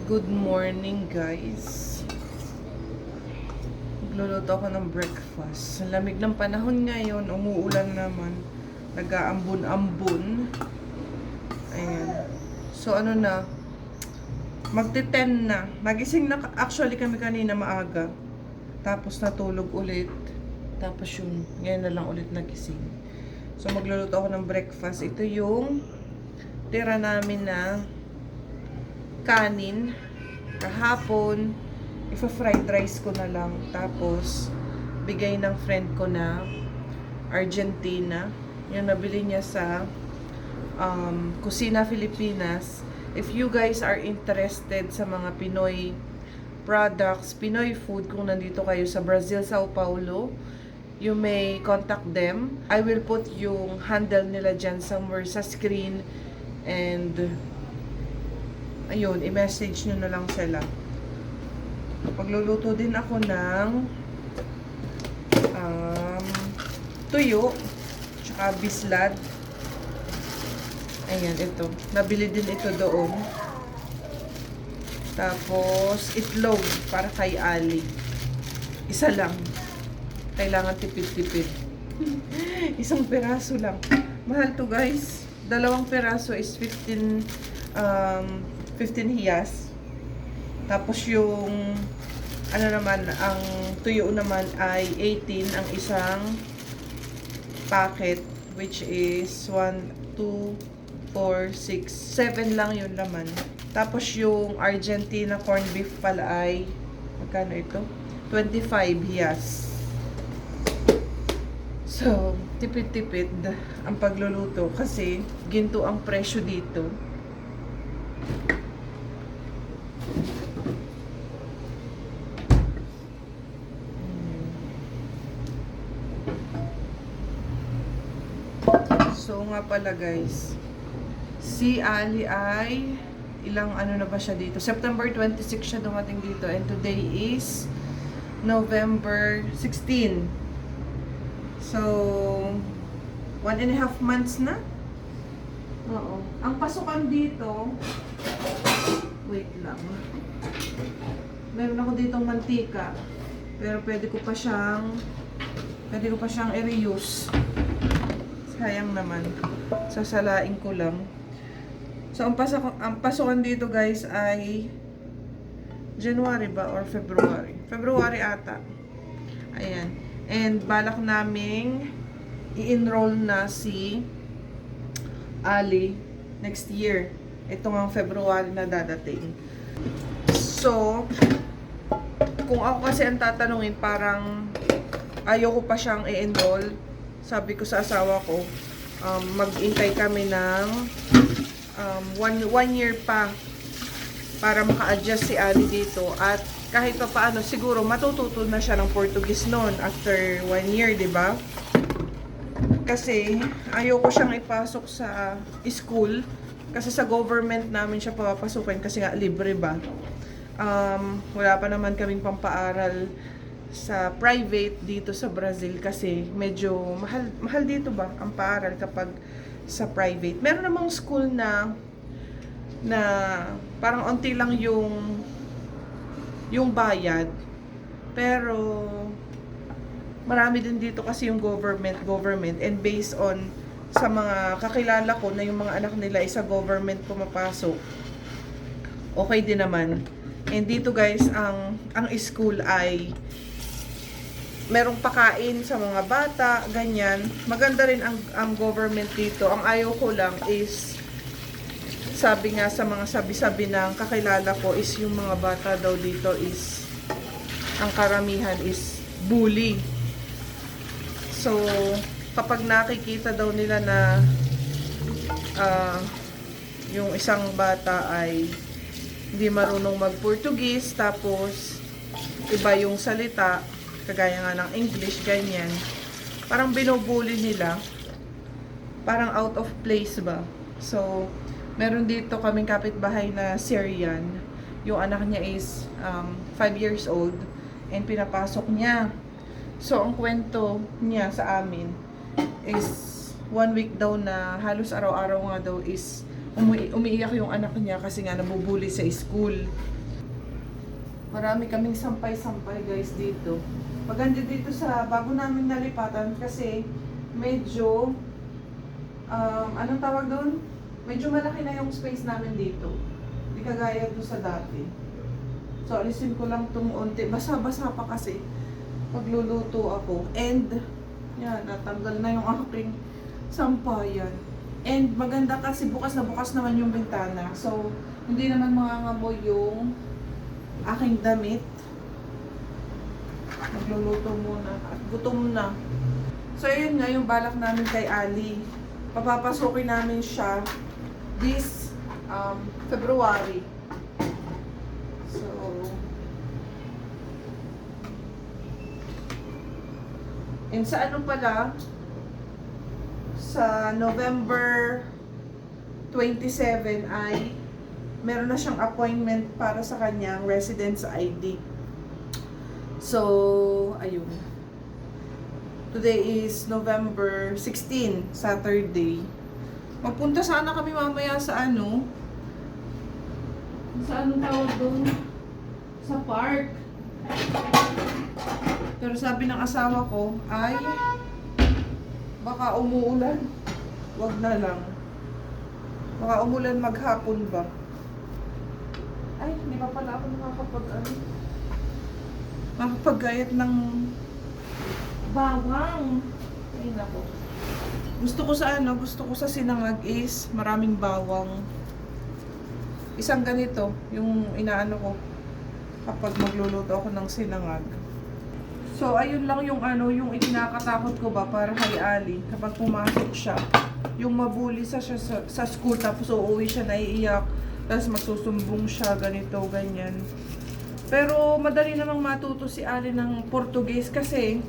Good morning, guys. Magluluto ako ng breakfast. Sa lamig ng panahon ngayon, umuulan naman. Nag-aambon-ambon. Ayan. So, ano na, magti-10 na. Nagising na actually kami kanina maaga. Tapos natulog ulit. Tapos yun, ngayon na lang ulit nagising. So, magluluto ako ng breakfast. Ito yung tira namin na kanin. Kahapon, ifa-fried rice ko na lang. Tapos, bigay ng friend ko na Argentina. Yung nabili niya sa Kusina Filipinas. If you guys are interested sa mga Pinoy products, Pinoy food, kung nandito kayo sa Brazil, Sao Paulo, you may contact them. I will put yung handle nila dyan somewhere sa screen. And ayun, i-message nyo na lang sila. Pagluluto din ako ng tuyo, tsaka bislad. Ayan, ito. Nabili din ito doon. Tapos, itlog para kay Ali. Isa lang. Kailangan tipid-tipid. Isang peraso lang. Mahal to, guys. Dalawang peraso is 15 hiyas. Tapos yung ano naman, ang tuyo naman ay 18 ang isang packet, which is 1, 2, 4, 6, 7 lang yung laman. Tapos yung Argentina corned beef pala ay magkano ito? 25 hiyas. So, tipid-tipid ang pagluluto kasi ginto ang presyo dito. So nga pala, guys, si Ali ay ilang ano na ba siya dito? September 26 siya dumating dito and today is November 16. So 1.5 months na? Oo. Ang pasukan dito, wait lang. Meron ako ditong mantika. Pero pwede ko pa siyang i-reuse. Sayang naman. Sasalain ko lang. So, ang pasukan dito, guys, ay January ba or February? February ata. Ayan. And balak naming i-enroll na si Ali next year. Ito nga February na dadating. So, kung ako kasi ang tatanungin, parang ayoko pa siyang i-enroll. Sabi ko sa asawa ko, mag-intay kami ng one year pa para maka-adjust si Ali dito. At kahit pa paano, siguro matututo na siya ng Portuguese noon after 1 year, di ba? Kasi ayoko siyang ipasok sa school kasi sa government namin siya papapasukin kasi nga libre ba. Wala pa naman kaming pampaaral sa private dito sa Brazil kasi medyo mahal dito ba ang paaral kapag sa private. Meron namang school na parang onti lang yung bayad, pero marami din dito kasi yung government and based on sa mga kakilala ko na yung mga anak nila isa government pumapasok, okay din naman. And dito, guys, ang school ay merong pakain sa mga bata, ganyan. Maganda rin ang government dito. Ang ayaw ko lang is, sabi nga sa mga sabi-sabi ng kakilala ko, is yung mga bata daw dito is, ang karamihan is bully. So, kapag nakikita daw nila na yung isang bata ay hindi marunong mag-Portuguese, tapos iba yung salita, kagaya nga ng English, ganyan, parang binubuli nila, parang out of place ba. So, meron dito kaming kapitbahay na Syrian, yung anak niya is 5 years old and pinapasok niya. So, ang kwento niya sa amin is 1 week daw na halos araw-araw nga daw is umiiyak yung anak niya kasi nga nabubuli sa school. Marami kaming sampay-sampay guys dito. Maganda dito sa bago namin nalipatan kasi medyo anong tawag doon? Medyo malaki na yung space namin dito. Hindi kagaya doon sa dati. So alisin ko lang itong unti. Basa-basa pa kasi pagluluto ako. And yan, natanggal na yung aking sampayan. And maganda kasi bukas na bukas naman yung bintana. So hindi naman mangangamoy yung aking damit. Magluluto muna at gutom na. So yun nga yung balak namin kay Ali. Papapasukin namin siya this February. So and sa ano pala, sa November 27 ay meron na siyang appointment para sa kanyang residence ID. So, ayun. Today is November 16, Saturday. Magpunta sana kami mamaya sa ano? Sa anong tawag doon? Sa park. Pero sabi ng asawa ko ay baka umuulan. Wag na lang. Baka umulan maghapon ba? Ay, hindi pa pala ako makakapag-gayat ng bawang. Ay, nako. Gusto ko sa sinangag is maraming bawang. Isang ganito, yung inaano ko kapag magluluto ako ng sinangag. So, ayun lang yung yung ikinakatakot ko ba para kay Ali kapag pumasok siya. Yung mabuli siya sa school tapos uuwi siya naiiyak. Tapos magsusumbong siya, ganito, ganyan. Pero madali namang matuto si Ali ng Portuguese kasi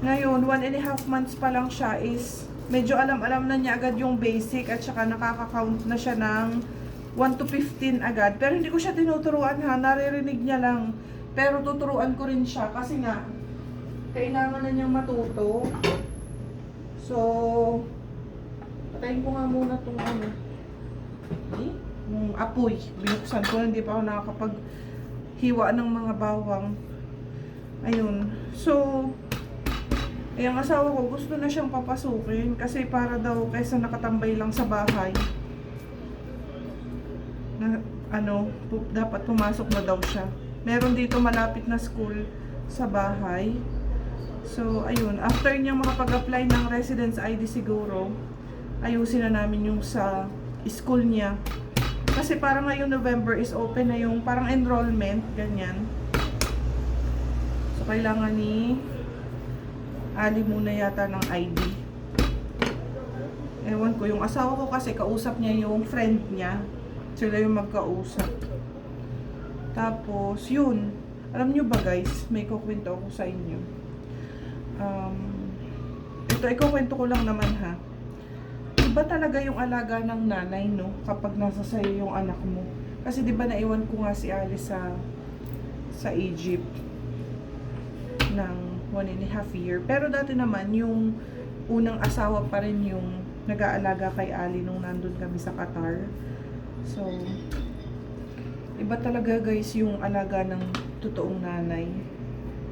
ngayon, 1.5 months pa lang siya is medyo alam-alam na niya agad yung basic at saka nakaka-count na siya ng 1 to 15 agad. Pero hindi ko siya tinuturuan ha, naririnig niya lang. Pero tuturuan ko rin siya kasi nga, kailangan na niyang matuto. So, patayin ko nga muna itong yung apoy. Binuksan ko, hindi pa ako nakakapaghiwa ng mga bawang. Ayun. So, yung asawa ko gusto na siyang papasukin kasi para daw kaysa nakatambay lang sa bahay na dapat pumasok na daw siya. Meron dito malapit na school sa bahay. So, ayun. After niyang makapag-apply ng residence ID siguro, ayusin na namin yung sa school niya. Kasi parang ngayong November is open na yung parang enrollment, ganyan. So, kailangan ni Ali muna yata ng ID. Ewan ko, yung asawa ko kasi kausap niya yung friend niya. Sila yung magkausap. Tapos, yun. Alam nyo ba guys, may kukwento ako sa inyo. Ito, ikukwento ko lang naman ha. Iba talaga yung alaga ng nanay, no? Kapag nasa sayo yung anak mo. Kasi di ba naiwan ko nga si Alice sa Egypt ng 1.5 year. Pero dati naman, yung unang asawa pa rin yung nag-aalaga kay Ali nung nandun kami sa Qatar. So, iba talaga guys yung alaga ng totoong nanay.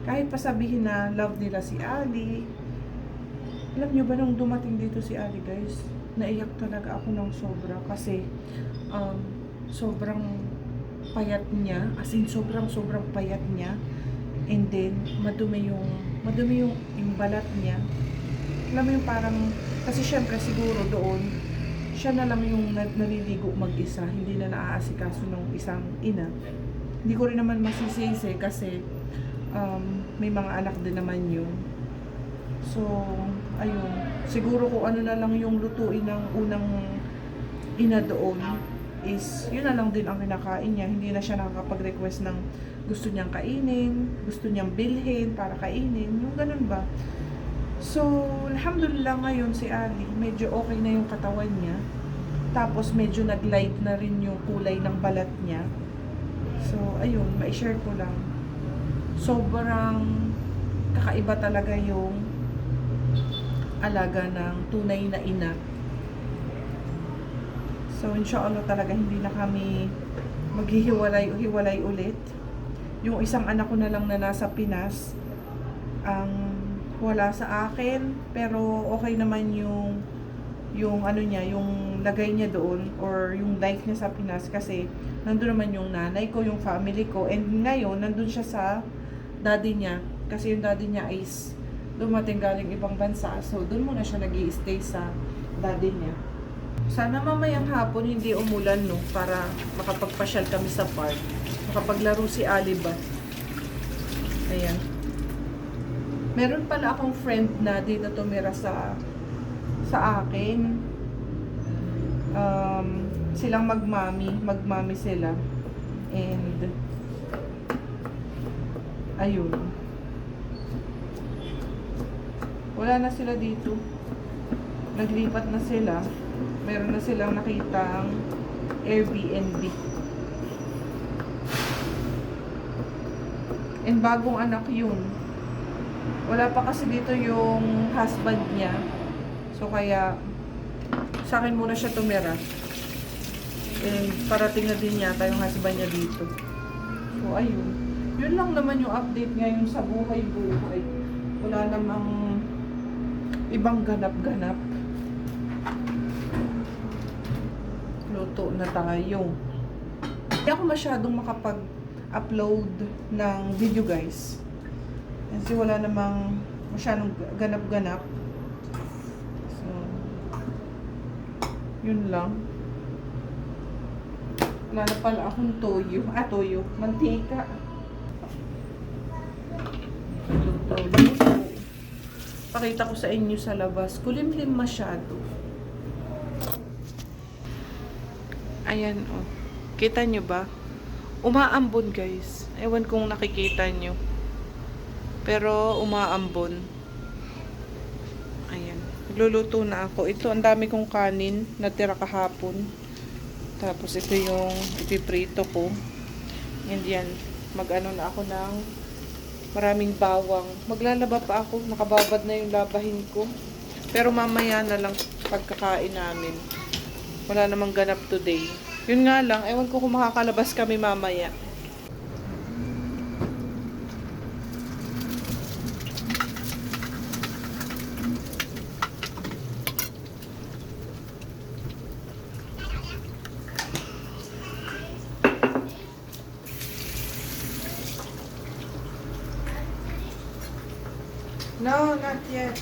Kahit pa sabihin na love nila si Ali. Alam nyo ba nung dumating dito si Ali guys, naiyak talaga ako ng sobra kasi sobrang payat niya, as in sobrang payat niya, and then madumi yung balat niya. Alam mo yung parang, kasi syempre siguro doon siya na lang yung naliligo mag-isa, hindi na naaasikaso ng isang ina. Hindi ko rin naman masisisi kasi may mga anak din naman yun. So, ayun. Siguro kung ano na lang yung lutuin ng unang ina doon is, yun na lang din ang kinakain niya. Hindi na siya nakakapag-request ng gusto niyang kainin, gusto niyang bilhin para kainin. Yung ganun ba? So, alhamdulillah ngayon si Ali, medyo okay na yung katawan niya. Tapos, medyo nag-light na rin yung kulay ng balat niya. So, ayun, ma-share ko lang. Sobrang kakaiba talaga yung alaga ng tunay na ina. So, inshallah talaga hindi na kami maghihiwalay ulit. Yung isang anak ko na lang na nasa Pinas, ang wala sa akin, pero okay naman yung ano niya, yung lagay niya doon or yung life niya sa Pinas kasi nandun naman yung nanay ko, yung family ko, and ngayon nandun siya sa daddy niya kasi yung daddy niya is dumating galing ibang bansa, so doon muna siya nag-i-stay sa daddy niya. Sana mamayang hapon hindi umulan, no, para makapagpasyal kami sa park, makapaglaro si Ali ba. Ayan. Meron pala akong friend na dito tumira sa akin. Silang magmami sila. And ayun. Wala na sila dito. Naglipat na sila. Meron na silang nakitang Airbnb. And bagong anak yun. Wala pa kasi dito yung husband niya. So kaya sa akin muna siya tumira. And parating na din yata yung husband niya dito. So ayun. Yun lang naman yung update ngayon sa buhay-buhay. Wala namang ibang ganap-ganap. Luto na tayo. Hindi ako masyadong makapag-upload ng video, guys. Kasi wala namang masyadong ganap-ganap. So, yun lang. Wala na pala akong toyo. Toyo. Mantika. Luto. Pakita ko sa inyo sa labas. Kulimlim masyado. Ayan, oh. Kita nyo ba? Umaambon, guys. Ewan kung nakikita nyo. Pero, umaambon. Ayan. Nagluluto na ako. Ito, ang dami kong kanin. Natira kahapon. Tapos, ito yung ipiprito ko. And yan. Mag-ano na ako ng maraming bawang. Maglalaba pa ako. Nakababad na yung labahin ko. Pero, mamaya na lang pagkakain namin. Wala namang ganap today. Yun nga lang, ewan ko kung makakalabas kami mamaya. No, not yet.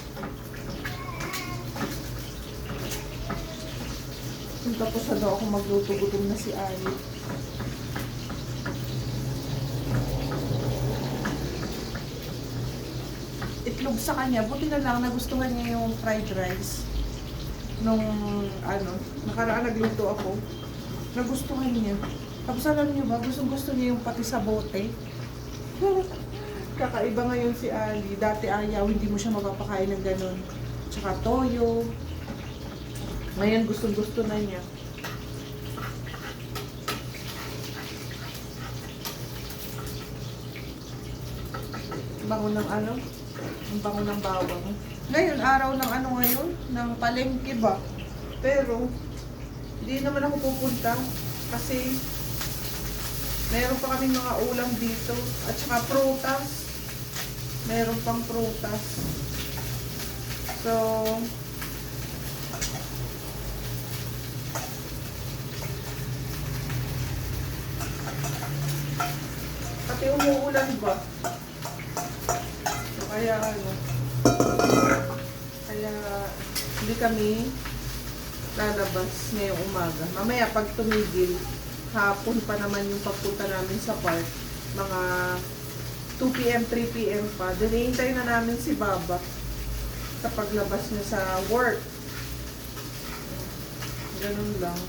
Tapos na daw ako magluto, gutom na si Ali. Itlog sa kanya, buti na lang nagustuhan niya yung fried rice. Nung nakaraan nagluto ako, nagustuhan niya. Tapos alam niyo ba, gusto niya yung pati sa bote. Kakaiba ngayon si Ali. Dati ayaw, hindi mo siya mapapakain ng ganun. Tsaka toyo. Ngayon gusto na niya. Bango ng ang bango ng bawang. Ngayon, araw ng ngayon, ng palengke ba? Pero, hindi naman ako pupunta kasi meron pa kaming mga ulam dito at saka prutas. Meron pang prutas. So, pati umuulan ba? So, kaya hindi kami lalabas ngayong umaga. Mamaya pag tumigil, hapon pa naman yung pagpunta namin sa park. Mga 2 PM, 3 PM pa. Dinihintay na namin si Baba sa paglabas niya sa work. Ganun lang.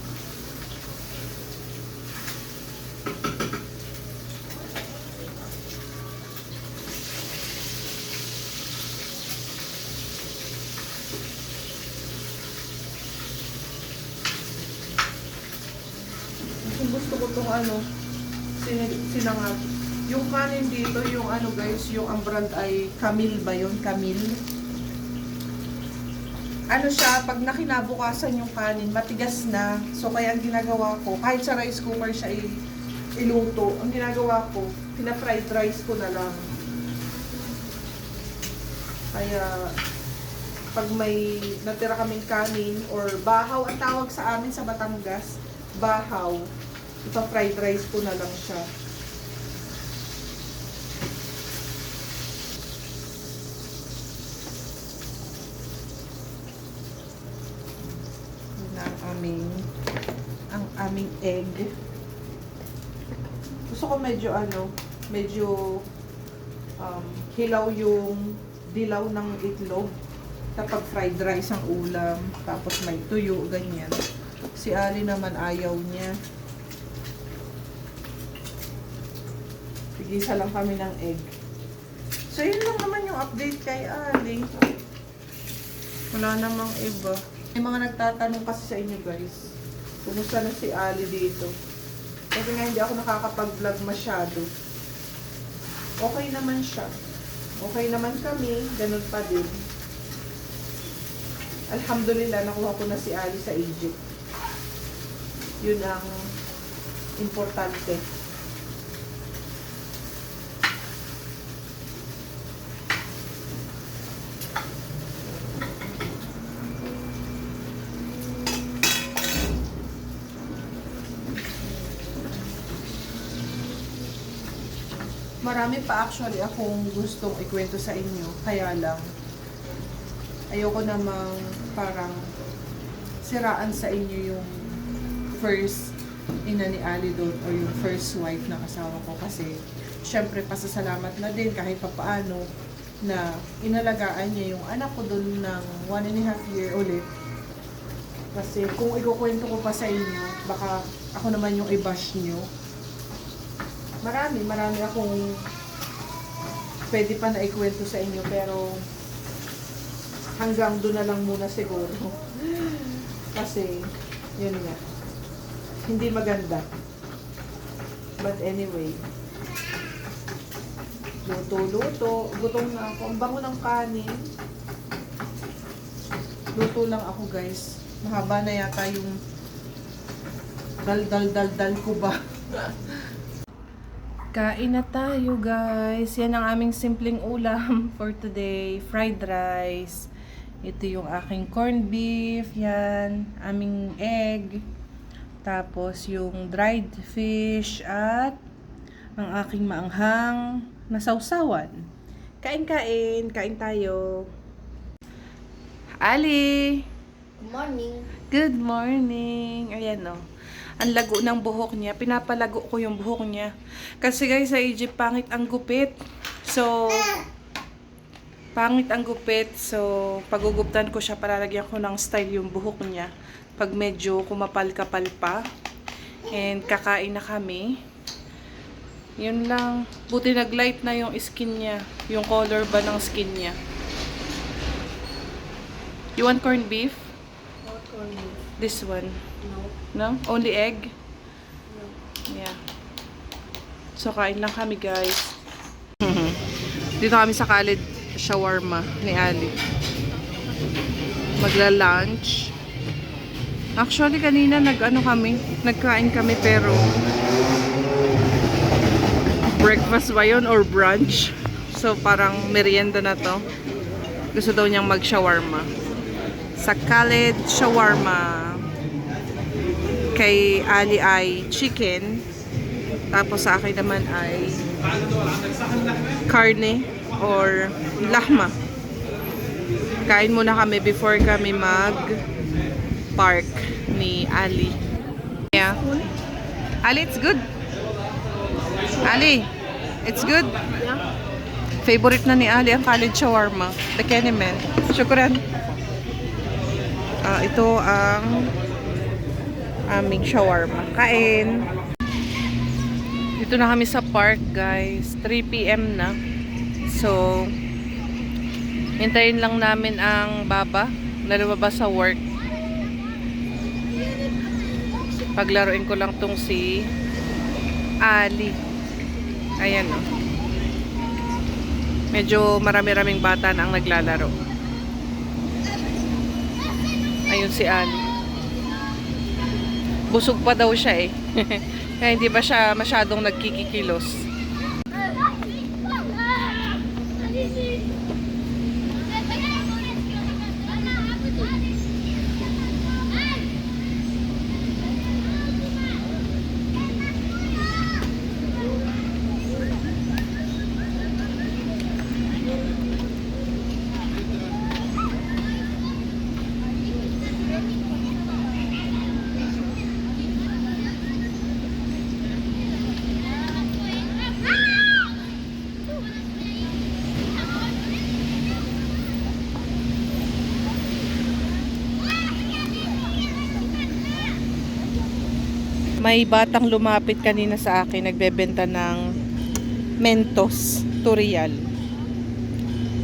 Gusto ko itong sinangag. Yung kanin dito, yung guys, yung ang brand ay Camille ba yun? Camille. Siya, pag nakinabukasan yung kanin, matigas na. So, kaya ang ginagawa ko, kahit sa rice cooker siya iluto, ang ginagawa ko, pina-fried rice ko na lang. Kaya, pag may natira kaming kanin or bahaw, ang tawag sa amin sa Batangas, bahaw, ipa-fried rice ko na lang siya. Yun na ang aming egg. Gusto ko medyo hilaw yung dilaw ng itlog. Kapag fried rice ang ulam, tapos may tuyo, ganyan. Si Ali naman ayaw niya. Tigisa lang kami ng egg. So, yun lang naman yung update kay Ali. Wala namang iba. May mga nagtatanong kasi sa inyo guys, kumusta na si Ali dito? Kasi nga hindi ako nakakapag-vlog masyado. Okay naman siya. Okay naman kami, ganun pa din. Alhamdulillah, nakuha ko na si Ali sa Egypt. Yun ang importante. Marami pa actually akong gustong ikwento sa inyo. Kaya lang, ayoko namang parang siraan sa inyo yung first ina ni Ali doon or yung first wife na kasama ko kasi syempre pasasalamat na din kahit papaano na inalagaan niya yung anak ko doon ng 1.5 year ulit. Kasi kung ikukwento ko pa sa inyo, baka ako naman yung i-bash nyo. Marami akong pwede pa na ikwento sa inyo pero hanggang doon na lang muna siguro. Kasi, yun nga. Hindi maganda. But anyway. Luto. Gutom na ako. Ang bango ng kanin. Luto lang ako guys. Mahaba na yata yung dal ko ba. Kain na tayo guys. Yan ang aming simpleng ulam for today. Fried rice. Ito yung aking corned beef. Yan. Aming egg. Tapos yung dried fish. At ang aking maanghang na sausawan. Kain tayo. Ali! Good morning. Good morning. Ayan o. Ang lago ng buhok niya. Pinapalago ko yung buhok niya. Kasi guys, sa Egypt, pangit ang gupit. So, paguguptan ko siya, palalagyan ko ng style yung buhok niya. Pag medyo kumapal-kapal pa. And kakain na kami. Yun lang. Buti nag-light na yung skin niya. Yung color ba ng skin niya. You want corned beef? What corned beef? This one. No. No? Only egg? No. Yeah. So, kain lang kami, guys. Dito kami sa Khalid shawarma ni Ali. Magla-lunch. Actually, kanina nagkain kami pero breakfast ba yun or brunch? So, parang merienda na to. Gusto daw niyang mag-shawarma. Sa Khalid shawarma. Kay Ali ay chicken. Tapos sa akin naman ay karne or lahma. Kain muna kami before kami mag-park ni Ali. Yeah. Ali, it's good. Ali, it's good. Yeah. Favorite na ni Ali ang Khalid shawarma. The Kennyman. Shukran. Ito ang aming shawarma. Kain. Dito na kami sa park, guys. 3 PM na. So, hintayin lang namin ang baba na lumabas sa work. Paglaruin ko lang tong si Ali. Ayan, oh. Medyo marami-raming bata na ang naglalaro. Ayun si Ali. Busog pa daw siya eh. Kaya hindi ba siya masyadong nagkikikilos. May batang lumapit kanina sa akin, nagbebenta ng Mentos, Torial.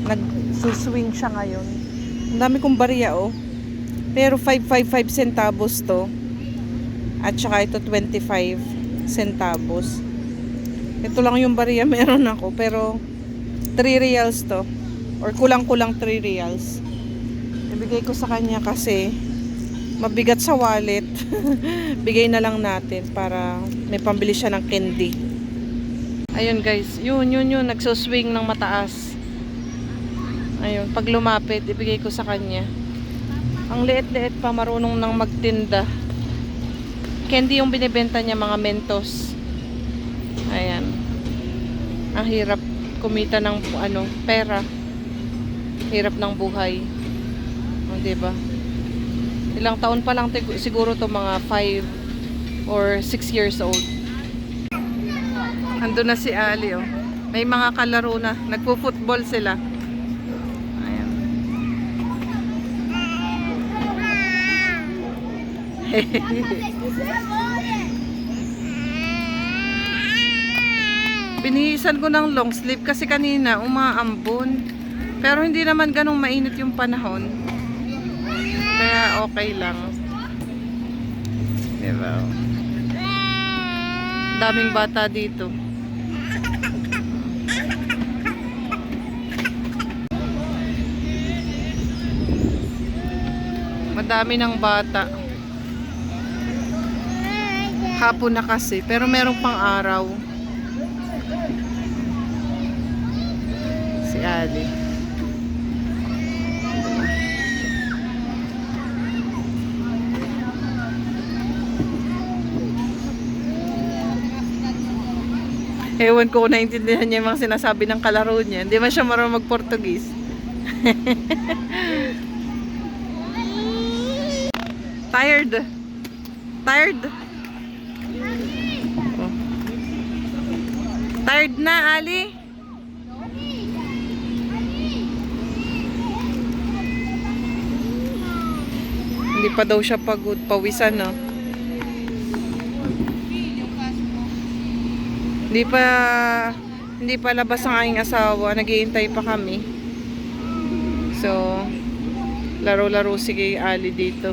Nagsuswing siya ngayon. Ang dami kong bariya, oh. Pero 555 centavos to. At saka ito 25 centavos. Ito lang yung bariya meron ako. Pero 3 reals to. Or kulang-kulang 3 reals. Ibigay ko sa kanya kasi mabigat sa wallet. Bigay na lang natin para may pambili siya ng candy. Ayun guys, yun, nagsuswing ng mataas. Ayun, pag lumapit, ibigay ko sa kanya. Ang liit-liit pa, marunong nang magtinda. Candy yung binibenta niya, mga Mentos. Ayan. Ang hirap kumita ng pera. Hirap ng buhay. O, diba? Ilang taon pa lang siguro to, mga 5 or 6 years old. Ando na si Ali, oh. May mga kalaro na. Nagpo-football sila. Ayan. Binihisan ko ng long sleeve kasi kanina umaambon. Pero hindi naman ganong mainit yung panahon. Kaya okay lang. Diba? Daming bata dito. Madami ng bata. Hapon na kasi, pero merong pang araw. Si Ali. Ewan ko kung naintindihan niya yung mga sinasabi ng kalaro niya. Hindi man siya marunong mag-Portuguese. Tired. Tired. Oh. Tired na, Ali? Hindi pa daw siya pagod. Pawisan, no? Hindi pa labas ang aking asawa. Naghihintay pa kami. So, laro-laro si Ali dito.